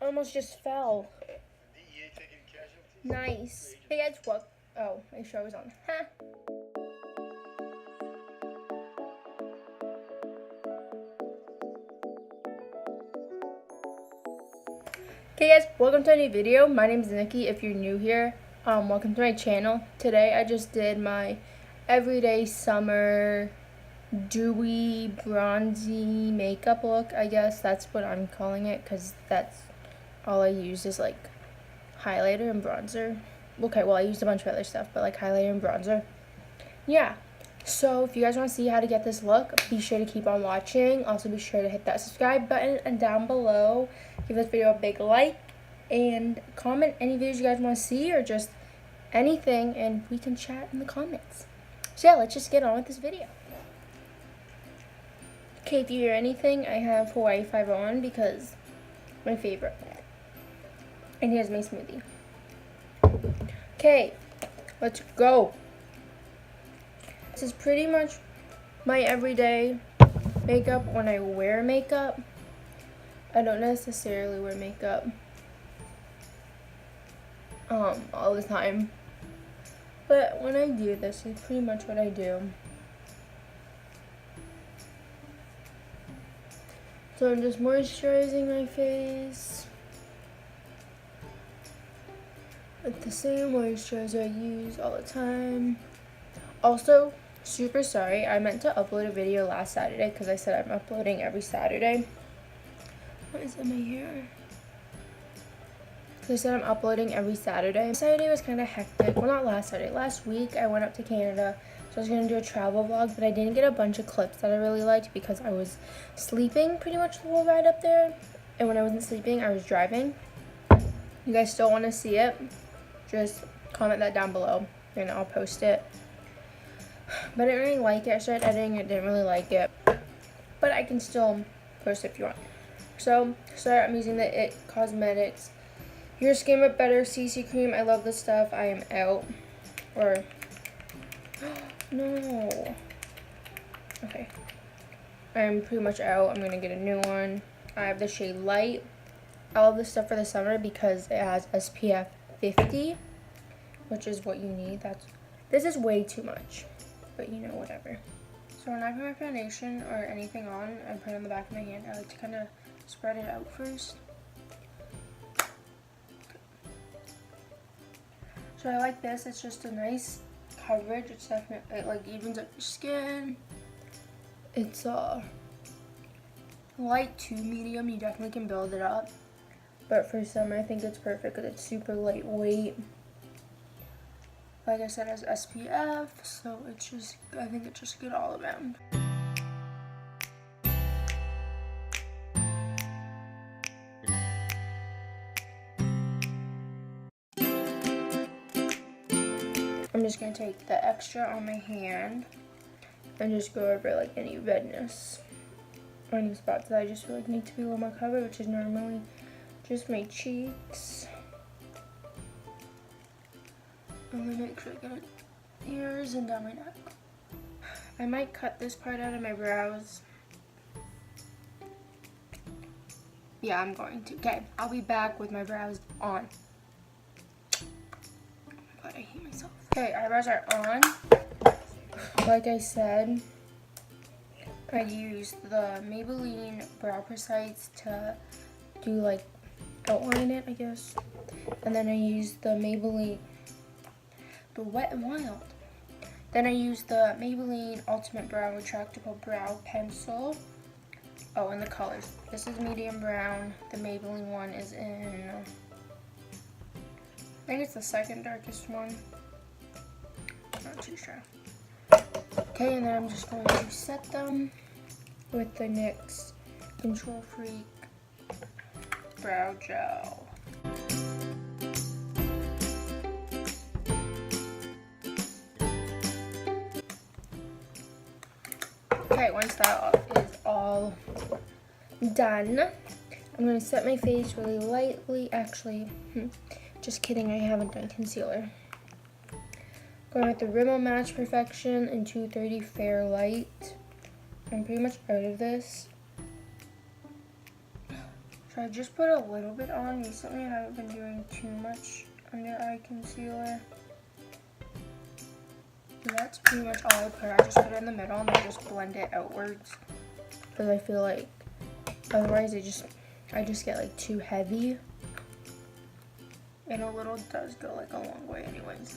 almost just fell. Nice. Hey guys, what? Oh, make sure I was on. Huh. Okay guys, welcome to a new video. My name is Nikki. If you're new here, welcome to my channel. Today I just did my everyday summer dewy bronzy makeup look. I guess that's what I'm calling it because that's all I use is like highlighter and bronzer. Okay, well I used a bunch of other stuff, but like highlighter and bronzer. Yeah. So if you guys want to see how to get this look, be sure to keep on watching. Also be sure to hit that subscribe button and down below give this video a big like and comment any videos you guys want to see or just anything, and we can chat in the comments. So yeah, let's just get on with this video. Okay, if you hear anything, I have Hawaii 5 on because my favorite. And here's my smoothie. Okay, let's go. This is pretty much my everyday makeup when I wear makeup. I don't necessarily wear makeup all the time, but when I do, this is pretty much what I do. So I'm just moisturizing my face with the same moisturizer I use all the time. Also, super sorry, I meant to upload a video last Saturday because I said I'm uploading every Saturday. What is in my hair? So I said I'm uploading every Saturday. Saturday was kind of hectic. Well, not last Saturday. Last week I went up to Canada. So I was going to do a travel vlog, but I didn't get a bunch of clips that I really liked because I was sleeping pretty much the whole ride up there. And when I wasn't sleeping, I was driving. You guys still want to see it? Just comment that down below and I'll post it. But I didn't really like it. I started editing it, didn't really like it. But I can still post it if you want. So, I'm using the It Cosmetics Your Skin But Better CC Cream. I love this stuff. I am out. Or, no. Okay. I'm pretty much out. I'm going to get a new one. I have the shade Light. I love this stuff for the summer because it has SPF 50, which is what you need. This is way too much, but you know, whatever. So when I put my foundation or anything on, I put it on the back of my hand. I like to kind of spread it out first. So I like this. It's just a nice coverage. It's definitely, it like evens up your skin. It's light to medium. You definitely can build it up. But for summer, I think it's perfect because it's super lightweight. Like I said, it has SPF, so it's just, I think it's just good all around. I'm just going to take the extra on my hand and just go over like any redness or any spots that I just feel like need to be a little more covered, which is normally just my cheeks. And then make sure I get ears and down my neck. I might cut this part out of my brows. Yeah, I'm going to. Okay, I'll be back with my brows on. Oh my god, I hate myself. Okay, eyebrows are on. Like I said, I used the Maybelline Brow Precise to do like outline it, I guess. And then I used the Maybelline Wet n Wild. Then I used the Maybelline Ultimate Brow Retractable Brow Pencil. Oh, and the colors. This is medium brown. The Maybelline one is in, I think it's the second darkest one. Not too sure. Okay, and then I'm just going to set them with the NYX Control Freak Brow Gel. Okay, once that is all done, I'm going to set my face really lightly. Actually, just kidding, I haven't done concealer. Going with the Rimmel Match Perfection in 230 Fair Light. I'm pretty much out of this. So I just put a little bit on. Recently I haven't been doing too much under eye concealer. So that's pretty much all I put. I just put it in the middle and I just blend it outwards. Because I feel like otherwise I just get like too heavy. And a little does go like a long way anyways.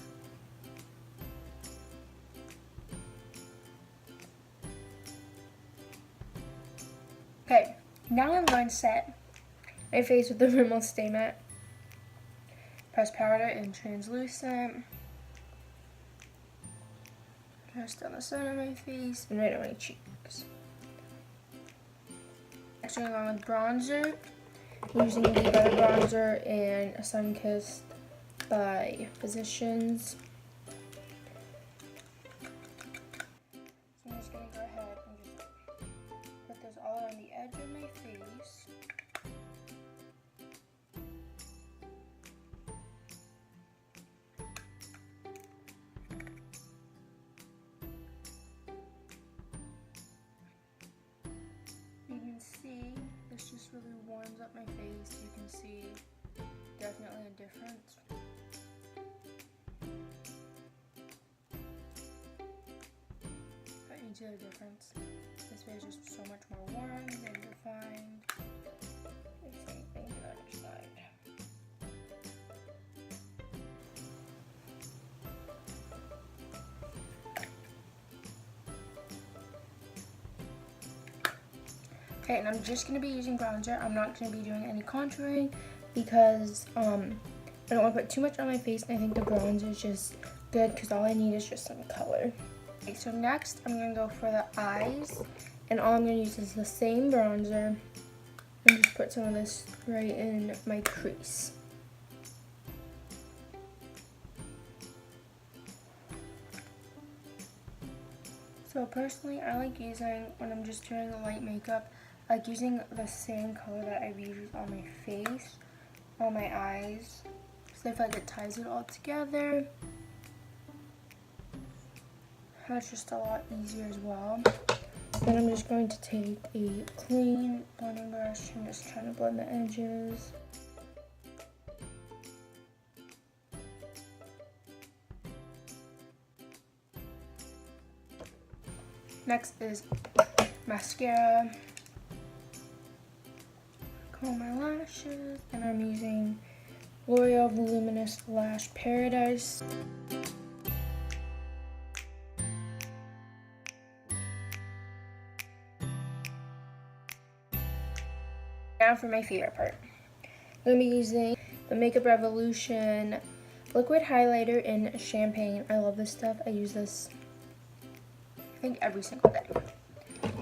Okay, now I'm going to set my face with the Rimmel Stay Matte pressed powder in translucent. Just on the side of my face and right on my cheeks. Next I'm going with bronzer. I'm using the Butter Bronzer and Sunkissed by Physicians. So I'm just going to go ahead and just put this all on the edge of my face. You can see this just really warms up my face. You can see definitely a difference. But you can see the difference. This face is just so much more warm and defined. The same thing to the other side. Okay, and I'm just going to be using bronzer. I'm not going to be doing any contouring because I don't want to put too much on my face, and I think the bronzer is just good because all I need is just some color. Okay, so next I'm going to go for the eyes, and all I'm going to use is the same bronzer and just put some of this right in my crease. So personally, I like using, when I'm just doing a light makeup, I like using the same color that I've used on my face, on my eyes, so I feel like it ties it all together. That's just a lot easier as well. Then I'm just going to take a clean blending brush and just trying to blend the edges. Next is mascara. Comb my lashes, and I'm using L'Oreal Voluminous Lash Paradise. Now for my favorite part. I'm going to be using the Makeup Revolution liquid highlighter in Champagne. I love this stuff. I use this, I think, every single day. So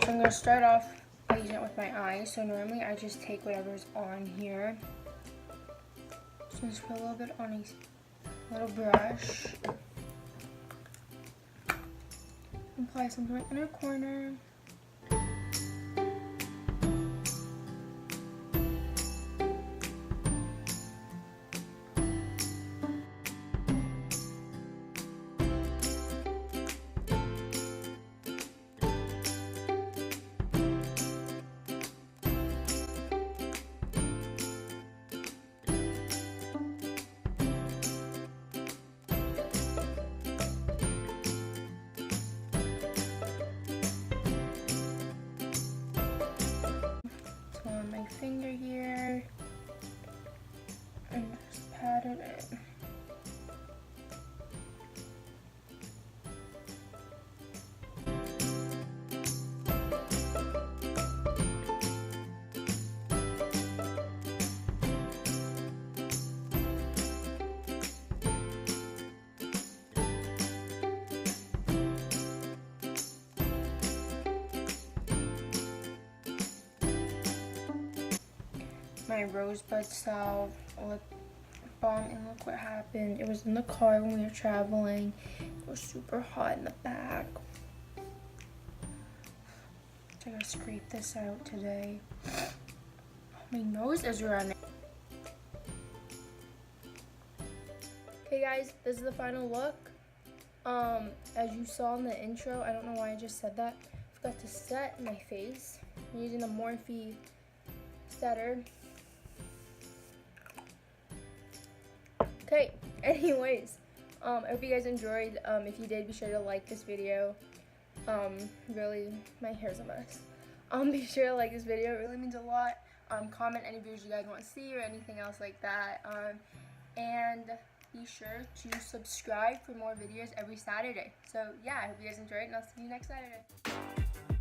I'm going to start off by using it with my eyes. So normally I just take whatever's on here. So just put a little bit on a little brush. Apply some to my inner corner. My finger here and just pat it in. My Rosebud Salve lip balm, and look what happened. It was in the car when we were traveling. It was super hot in the back. So I gotta scrape this out today. My nose is running. Okay guys, this is the final look. As you saw in the intro, I don't know why I just said that. I forgot to set my face. I'm using the Morphe setter. Okay, anyways, I hope you guys enjoyed. If you did, be sure to like this video. Really, my hair's a mess. Be sure to like this video, it really means a lot. Comment any videos you guys want to see or anything else like that. And be sure to subscribe for more videos every Saturday. So yeah, I hope you guys enjoyed, and I'll see you next Saturday.